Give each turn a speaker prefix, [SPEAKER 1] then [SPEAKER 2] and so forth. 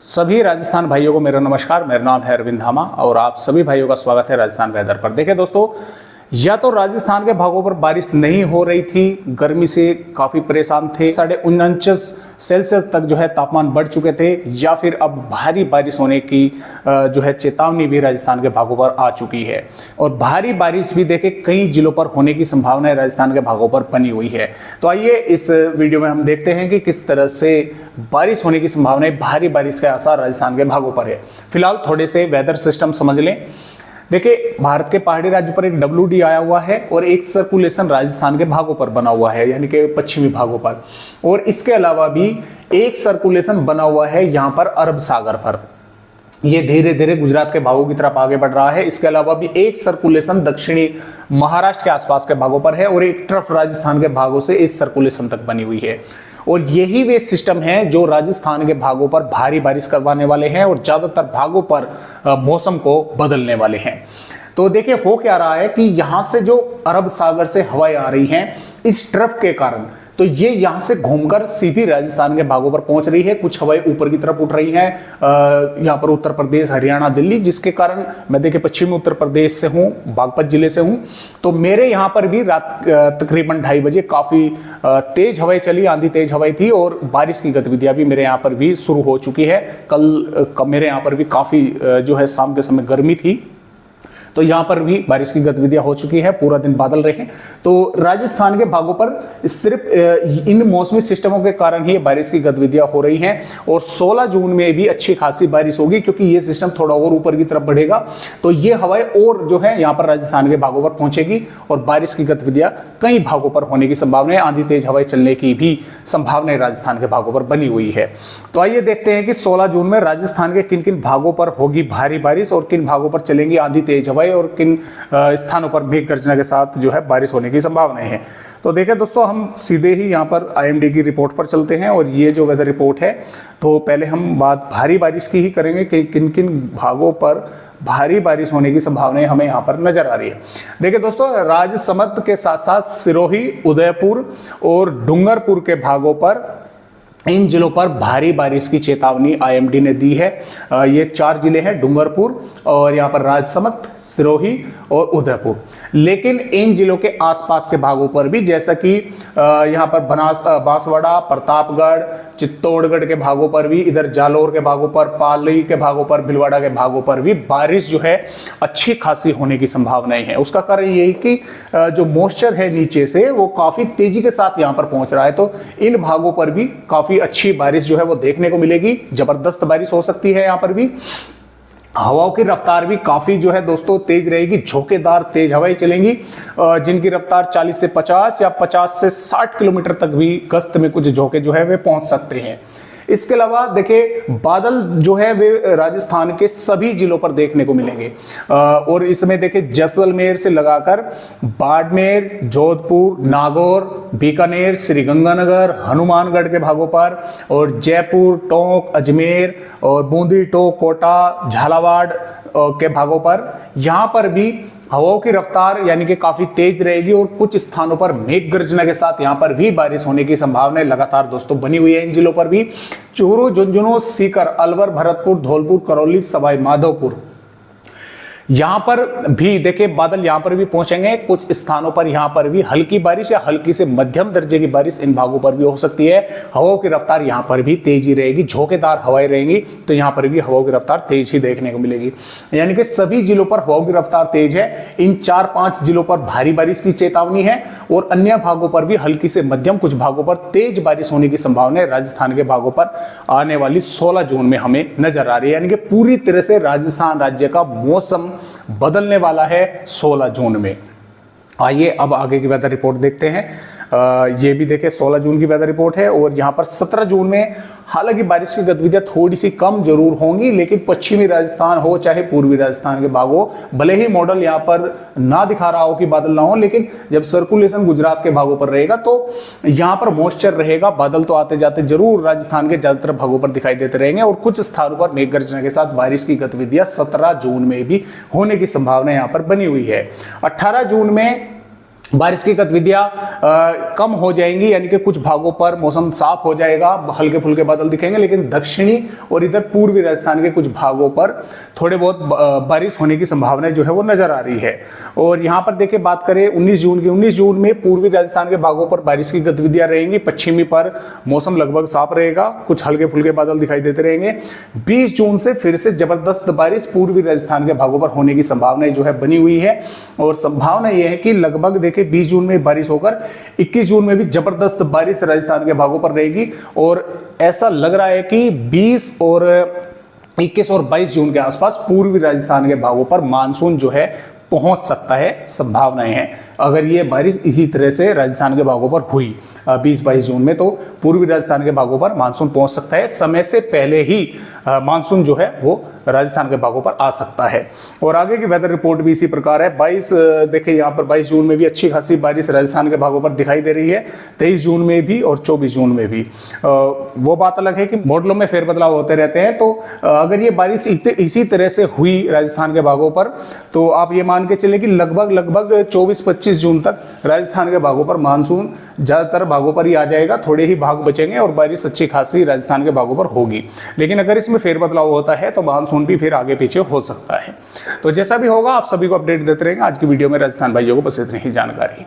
[SPEAKER 1] सभी राजस्थान भाइयों को मेरा नमस्कार। मेरा नाम है अरविंद धामा और आप सभी भाइयों का स्वागत है राजस्थान वेदर पर। देखिए दोस्तों, या तो राजस्थान के भागों पर बारिश नहीं हो रही थी, गर्मी से काफी परेशान थे, 49.5 सेल्सियस तक जो है तापमान बढ़ चुके थे, या फिर अब भारी बारिश होने की जो है चेतावनी भी राजस्थान के भागों पर आ चुकी है। और भारी बारिश भी देखे कई जिलों पर होने की संभावना राजस्थान के भागों पर बनी हुई है। तो आइए इस वीडियो में हम देखते हैं कि किस तरह से बारिश होने की संभावना, भारी बारिश के आसार राजस्थान के भागों पर है। फिलहाल थोड़े से वेदर सिस्टम समझ लें। देखिए, भारत के पहाड़ी राज्य पर एक WD आया हुआ है और एक सर्कुलेशन राजस्थान के भागों पर बना हुआ है, यानी कि पश्चिमी भागों पर। और इसके अलावा भी एक सर्कुलेशन बना हुआ है यहाँ पर अरब सागर पर। ये धीरे धीरे गुजरात के भागों की तरफ आगे बढ़ रहा है। इसके अलावा भी एक सर्कुलेशन दक्षिणी महाराष्ट्र के आसपास के भागों पर है और एक तरफ राजस्थान के भागों से इस सर्कुलेशन तक बनी हुई है। और यही वे सिस्टम है जो राजस्थान के भागों पर भारी बारिश करवाने वाले हैं और ज्यादातर भागों पर मौसम को बदलने वाले हैं। तो देखिए, हो क्या रहा है कि यहां से जो अरब सागर से हवाएं आ रही हैं इस ट्रफ के कारण, तो ये यहां से घूमकर सीधी राजस्थान के भागों पर पहुंच रही है। कुछ हवाएं ऊपर की तरफ उठ रही हैं, यहां पर उत्तर प्रदेश, हरियाणा, दिल्ली, जिसके कारण मैं देखिए पश्चिमी उत्तर प्रदेश से हूं, बागपत जिले से हूं। तो मेरे यहां पर भी रात तकरीबन 2:30 बजे काफी तेज हवाएं चली, आंधी तेज हवाएं थी और बारिश की गतिविधियां भी मेरे यहाँ पर भी शुरू हो चुकी है। कल मेरे यहाँ पर भी काफी जो है शाम के समय गर्मी थी, तो यहां पर भी बारिश की गतिविधियां हो चुकी है। पूरा दिन बादल रहे। तो राजस्थान के भागों पर सिर्फ इन मौसमी सिस्टमों के कारण ही बारिश की गतिविधियां हो रही हैं। और 16 जून में भी अच्छी खासी बारिश होगी, क्योंकि ये सिस्टम थोड़ा और ऊपर की तरफ बढ़ेगा तो ये हवाएं और जो है यहां पर राजस्थान के भागों पर पहुंचेगी और बारिश की गतिविधियां कई भागों पर होने की संभावना है। आंधी तेज हवाएं चलने की भी संभावना राजस्थान के भागों पर बनी हुई है। तो आइए देखते हैं कि 16 जून में राजस्थान के किन किन भागों पर होगी भारी बारिश और किन भागों पर चलेंगी आंधी तेज हवाएं और किन स्थानों पर मेघ गर्जना के साथ जो है बारिश होने की संभावनाएं हैं। तो देखिए दोस्तों, हम सीधे ही यहां पर IMD की रिपोर्ट पर चलते हैं और ये जो वेदर रिपोर्ट है, तो पहले हम बात भारी बारिश की ही करेंगे कि किन किन भागों पर भारी बारिश होने की संभावनाएं हमें यहां पर नजर आ रही है। देखिए दोस्तों, राजसमंद के साथ साथ सिरोही, उदयपुर और डूंगरपुर के भागों पर, इन जिलों पर भारी बारिश की चेतावनी IMD ने दी है। ये 4 जिले हैं, डूंगरपुर और यहाँ पर राजसमंद, सिरोही और उदयपुर। लेकिन इन जिलों के आसपास के भागों पर भी, जैसा कि यहाँ पर बांसवाड़ा, प्रतापगढ़, चित्तौड़गढ़ के भागों पर भी, इधर जालोर के भागों पर, पाली के भागों पर, भीलवाड़ा के भागों पर भी बारिश जो है अच्छी खासी होने की संभावनाएं हैं। उसका कारण यही कि जो मॉइस्चर है नीचे से वो काफी तेजी के साथ यहाँ पर पहुंच रहा है। तो इन भागों पर भी काफी अच्छी बारिश जो है वो देखने को मिलेगी। जबरदस्त बारिश हो सकती है। यहाँ पर भी हवाओं की रफ्तार भी काफी जो है दोस्तों तेज रहेगी। झोंकेदार तेज हवाएं चलेंगी, जिनकी रफ्तार 40 से 50 या 50 से 60 किलोमीटर तक भी गस्त में कुछ झोंके जो है वे पहुंच सकते हैं। इसके अलावा देखिए, बादल जो है वे राजस्थान के सभी जिलों पर देखने को मिलेंगे। और इसमें देखिए, जैसलमेर से लगाकर बाड़मेर, जोधपुर, नागौर, बीकानेर, श्रीगंगानगर, हनुमानगढ़ के भागों पर और जयपुर, टोंक, अजमेर और बूंदी, टोंक, कोटा, झालावाड़ के भागों पर, यहां पर भी हवाओं की रफ्तार यानी कि काफी तेज रहेगी और कुछ स्थानों पर मेघ गर्जना के साथ यहां पर भी बारिश होने की संभावना लगातार दोस्तों बनी हुई है। इन जिलों पर भी चूरू, झुंझुनू, सीकर, अलवर, भरतपुर, धौलपुर, करौली, सवाई माधोपुर, यहां पर भी देखिए बादल यहां पर भी पहुंचेंगे। कुछ स्थानों पर यहां पर भी हल्की बारिश या हल्की से मध्यम दर्जे की बारिश इन भागों पर भी हो सकती है। हवाओं की रफ्तार यहां पर भी तेज ही रहेगी, झोंकेदार हवाएं रहेंगी, तो यहां पर भी हवाओं की रफ्तार तेज ही देखने को मिलेगी। यानी कि सभी जिलों पर हवाओं की रफ्तार तेज है। इन 4-5 जिलों पर भारी बारिश की चेतावनी है और अन्य भागों पर भी हल्की से मध्यम, कुछ भागों पर तेज बारिश होने की संभावना है। राजस्थान के भागों पर आने वाली 16 जून में हमें नजर आ रही है। यानी कि पूरी तरह से राजस्थान राज्य का मौसम बदलने वाला है 16 जून में। आइए अब आगे की वेदर रिपोर्ट देखते हैं। ये भी देखिए 16 जून की वेदर रिपोर्ट है और यहाँ पर 17 जून में हालांकि बारिश की गतिविधियां थोड़ी सी कम जरूर होंगी, लेकिन पश्चिमी राजस्थान हो चाहे पूर्वी राजस्थान के भाग हो, भले ही मॉडल यहाँ पर ना दिखा रहा हो कि बादल ना हो, लेकिन जब सर्कुलेशन गुजरात के भागों पर रहेगा तो यहाँ पर मॉइस्चर रहेगा। बादल तो आते जाते जरूर राजस्थान के ज्यादातर भागों पर दिखाई देते रहेंगे और कुछ स्थानों पर मेघ गर्जना के साथ बारिश की गतिविधियां 17 जून में भी होने की संभावना यहाँ पर बनी हुई है। 18 जून में बारिश की गतिविधियां कम हो जाएंगी, यानी कि कुछ भागों पर मौसम साफ हो जाएगा, हल्के फुल्के बादल दिखेंगे, लेकिन दक्षिणी और इधर पूर्वी राजस्थान के कुछ भागों पर थोड़े बहुत बारिश होने की संभावना जो है वो नजर आ रही है। और यहां पर देखिए बात करें 19 जून की, 19 जून में पूर्वी राजस्थान के भागों पर बारिश की गतिविधियां रहेंगी, पश्चिमी पर मौसम लगभग साफ रहेगा, कुछ हल्के फुल्के बादल दिखाई देते रहेंगे। 20 जून से फिर से जबरदस्त बारिश पूर्वी राजस्थान के भागों पर होने की संभावना जो है बनी हुई है। और संभावना यह है कि लगभग 20 जून में बारिश होकर 21 जून में भी जबरदस्त बारिश राजस्थान के भागों पर रहेगी। और ऐसा लग रहा है कि 21 और 22 जून के आसपास पूर्वी राजस्थान के भागों पर मानसून जो है पहुंच सकता है, संभावनाएं हैं। अगर ये बारिश इसी तरह से राजस्थान के भागों पर हुई 20-22 जून में, तो पूर्वी राजस्थान के भागों पर मानसून पहुंच सकता है। समय से पहले ही मानसून जो है वो राजस्थान के भागों पर आ सकता है। और आगे की वेदर रिपोर्ट भी इसी प्रकार है। 22 देखिए यहाँ पर 22 जून में भी अच्छी खासी बारिश राजस्थान के भागों पर दिखाई दे रही है, 23 जून में भी और 24 जून में भी। वो बात अलग है कि मॉडलों में फेरबदलाव होते रहते हैं, तो अगर ये बारिश इसी तरह से हुई राजस्थान के भागों पर, तो आप ये मान के चले कि लगभग 24-25 जून तक राजस्थान के भागों पर मानसून ज्यादातर भागों पर ही आ जाएगा, थोड़े ही भाग बचेंगे और बारिश अच्छी खासी राजस्थान के भागों पर होगी। लेकिन अगर इसमें फेरबदलाव होता है तो मानसून भी फिर आगे पीछे हो सकता है। तो जैसा भी होगा आप सभी को अपडेट देते रहेंगे। आज की वीडियो में राजस्थान भाइयों को बस इतनी ही जानकारी।